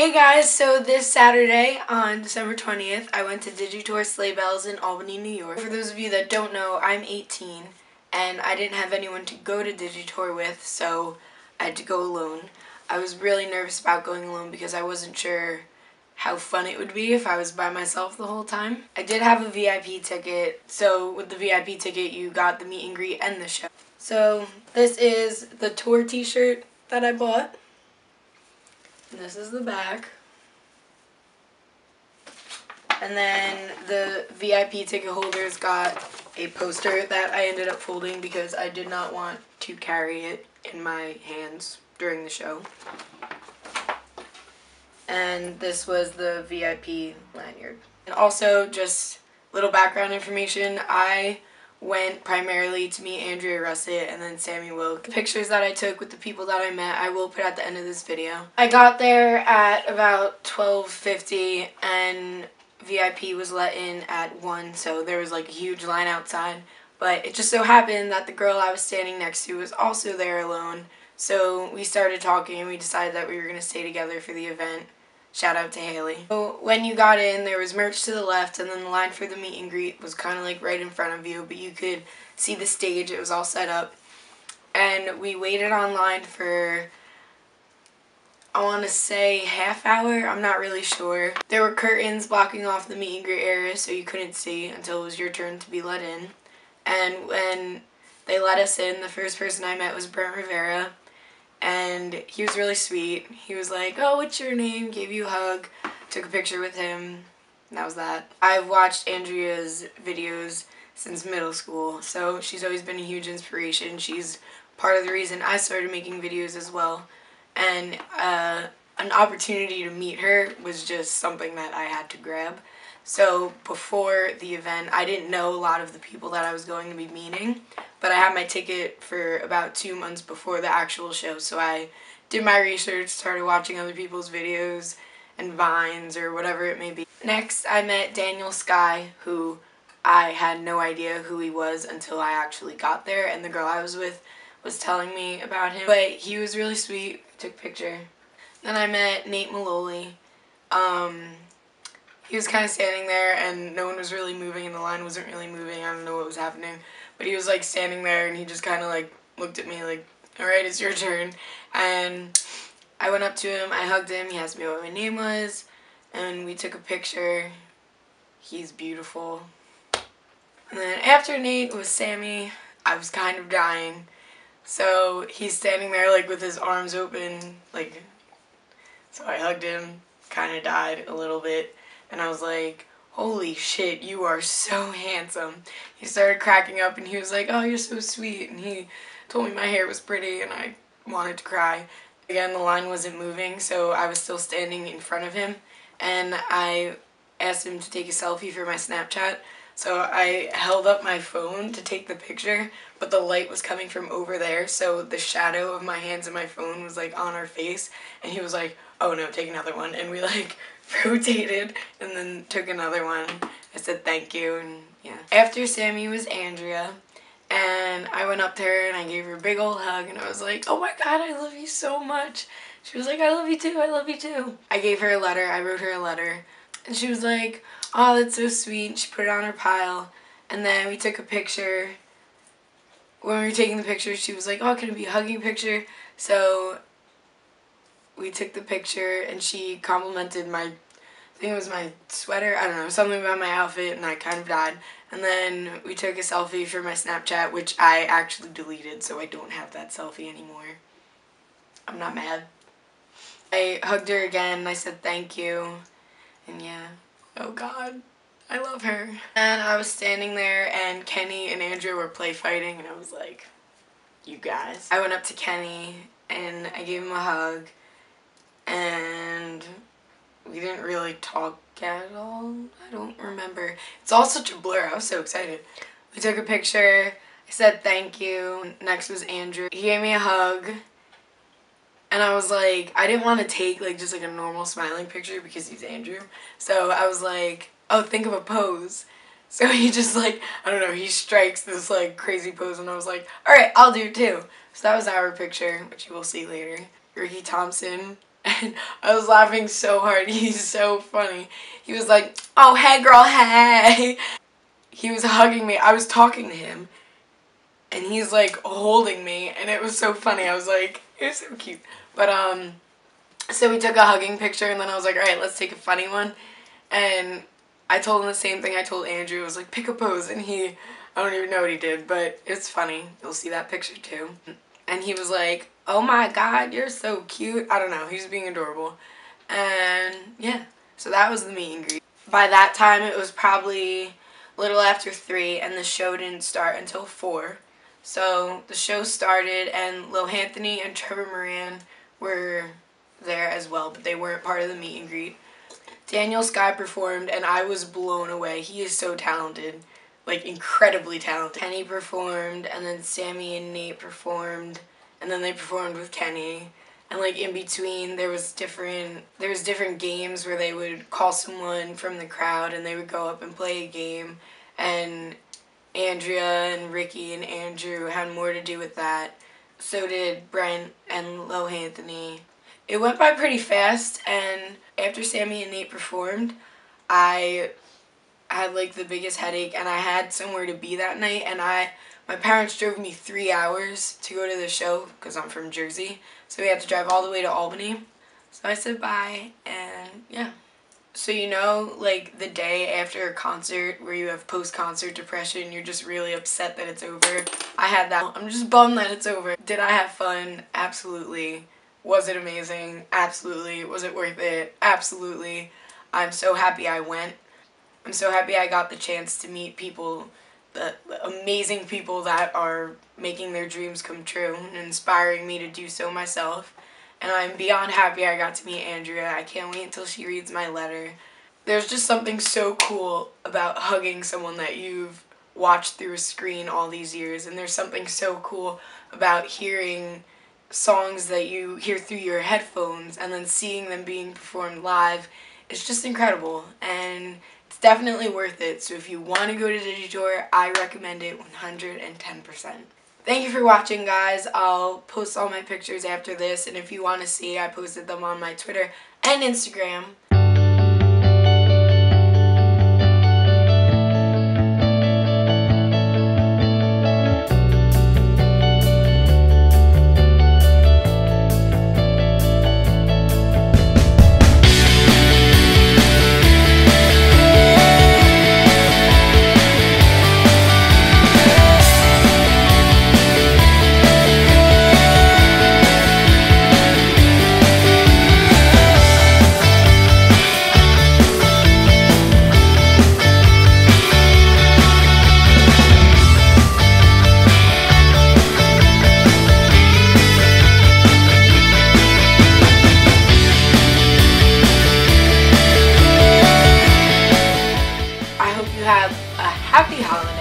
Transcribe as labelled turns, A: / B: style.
A: Hey guys, so this Saturday on December 20th, I went to Digitour Sleigh Bells in Albany, New York. For those of you that don't know, I'm 18 and I didn't have anyone to go to Digitour with, so I had to go alone. I was really nervous about going alone because I wasn't sure how fun it would be if I was by myself the whole time. I did have a VIP ticket, so with the VIP ticket you got the meet and greet and the show. So this is the tour t-shirt that I bought. This is the back. And then the VIP ticket holders got a poster that I ended up folding because I did not want to carry it in my hands during the show. And this was the VIP lanyard. And also, just little background information, I went primarily to meet Andrea Russet and then Sammy Wilk. The pictures that I took with the people that I met, I will put at the end of this video. I got there at about 12:50 and VIP was let in at 1, so there was like a huge line outside. But it just so happened that the girl I was standing next to was also there alone, so we started talking and we decided that we were going to stay together for the event. Shout out to Haley. So when you got in, there was merch to the left, and then the line for the meet and greet was kind of like right in front of you, but you could see the stage. It was all set up. And we waited online for, I want to say, half hour. I'm not really sure. There were curtains blocking off the meet and greet area, so you couldn't see until it was your turn to be let in. And when they let us in, the first person I met was Brent Rivera. And he was really sweet. He was like, "Oh, what's your name?" Gave you a hug, took a picture with him, and that was that. I've watched Andrea's videos since middle school, so she's always been a huge inspiration. She's part of the reason I started making videos as well. And an opportunity to meet her was just something that I had to grab. So before the event, I didn't know a lot of the people that I was going to be meeting, but I had my ticket for about 2 months before the actual show, so I did my research, started watching other people's videos and vines or whatever it may be. Next, I met Daniel Sky, who I had no idea who he was until I actually got there, and the girl I was with was telling me about him, but he was really sweet. Took a picture. Then I met Nate Maloli. He was kind of standing there and no one was really moving and the line wasn't really moving. I don't know what was happening. But he was like standing there and he just kind of like looked at me like, "Alright, it's your turn." And I went up to him, I hugged him, he asked me what my name was, and we took a picture. He's beautiful. And then after Nate was Sammy. I was kind of dying. So he's standing there like with his arms open, like, so I hugged him, kind of died a little bit. And I was like, "Holy shit, you are so handsome." He started cracking up and he was like, "Oh, you're so sweet." And he told me my hair was pretty and I wanted to cry. Again, the line wasn't moving, so I was still standing in front of him. And I asked him to take a selfie for my Snapchat. So I held up my phone to take the picture, but the light was coming from over there, so the shadow of my hands and my phone was like on our face. And he was like, "Oh no, take another one." And we like rotated and then took another one. I said thank you, and yeah. After Sammy was Andrea, and I went up to her and I gave her a big old hug and I was like, "Oh my god, I love you so much." She was like, "I love you too, I love you too." I gave her a letter, I wrote her a letter, and she was like, "Oh, that's so sweet." She put it on her pile, and then we took a picture. When we were taking the picture, she was like, "Oh, can it be a hugging picture?" So we took the picture and she complimented my, I think it was my sweater, I don't know, something about my outfit, and I kind of died. And then we took a selfie for my Snapchat, which I actually deleted, so I don't have that selfie anymore. I'm not mad. I hugged her again and I said thank you, and yeah. Oh god, I love her. And I was standing there and Kenny and Andrew were play fighting and I was like, "You guys." I went up to Kenny and I gave him a hug and we didn't really talk at all. I don't remember. It's all such a blur. I was so excited. We took a picture. I said thank you. Next was Andrew. He gave me a hug. And I was like, I didn't want to take like just like a normal smiling picture because he's Andrew. So I was like, "Oh, think of a pose." So he just like, I don't know, he strikes this like crazy pose and I was like, "Alright, I'll do it too." So that was our picture, which you will see later. Ricky Thompson And I was laughing so hard. He's so funny. He was like, "Oh, hey girl, hey." He was hugging me. I was talking to him. And he's like holding me. And it was so funny. I was like, it was so cute. But, so we took a hugging picture. And then I was like, alright, let's take a funny one. And I told him the same thing I told Andrew. I was like, pick a pose. And I don't even know what he did. But it's funny. You'll see that picture too. And he was like, oh my god, you're so cute. I don't know. He was being adorable. And yeah. So that was the meet and greet. By that time, it was probably a little after 3. And the show didn't start until 4. So the show started, and Lil Anthony and Trevor Moran were there as well, but they weren't part of the meet and greet. Daniel Sky performed, and I was blown away. He is so talented, like incredibly talented. Kenny performed, and then Sammy and Nate performed, and then they performed with Kenny. And like in between, there was different games where they would call someone from the crowd, and they would go up and play a game, and Andrea and Ricky and Andrew had more to do with that. So did Brent and Lil Anthony. It went by pretty fast, and after Sammy and Nate performed, I had like the biggest headache, and I had somewhere to be that night, and my parents drove me 3 hours to go to the show because I'm from Jersey, so we had to drive all the way to Albany. So I said bye, and yeah. So you know, like the day after a concert where you have post-concert depression, you're just really upset that it's over. I had that. I'm just bummed that it's over. Did I have fun? Absolutely. Was it amazing? Absolutely. Was it worth it? Absolutely. I'm so happy I went. I'm so happy I got the chance to meet people, the amazing people that are making their dreams come true and inspiring me to do so myself. And I'm beyond happy I got to meet Andrea. I can't wait until she reads my letter. There's just something so cool about hugging someone that you've watched through a screen all these years. And there's something so cool about hearing songs that you hear through your headphones and then seeing them being performed live. It's just incredible. And it's definitely worth it. So if you want to go to Digitour, I recommend it 110%. Thank you for watching, guys. I'll post all my pictures after this, and if you want to see, I posted them on my Twitter and Instagram. Have a happy holiday.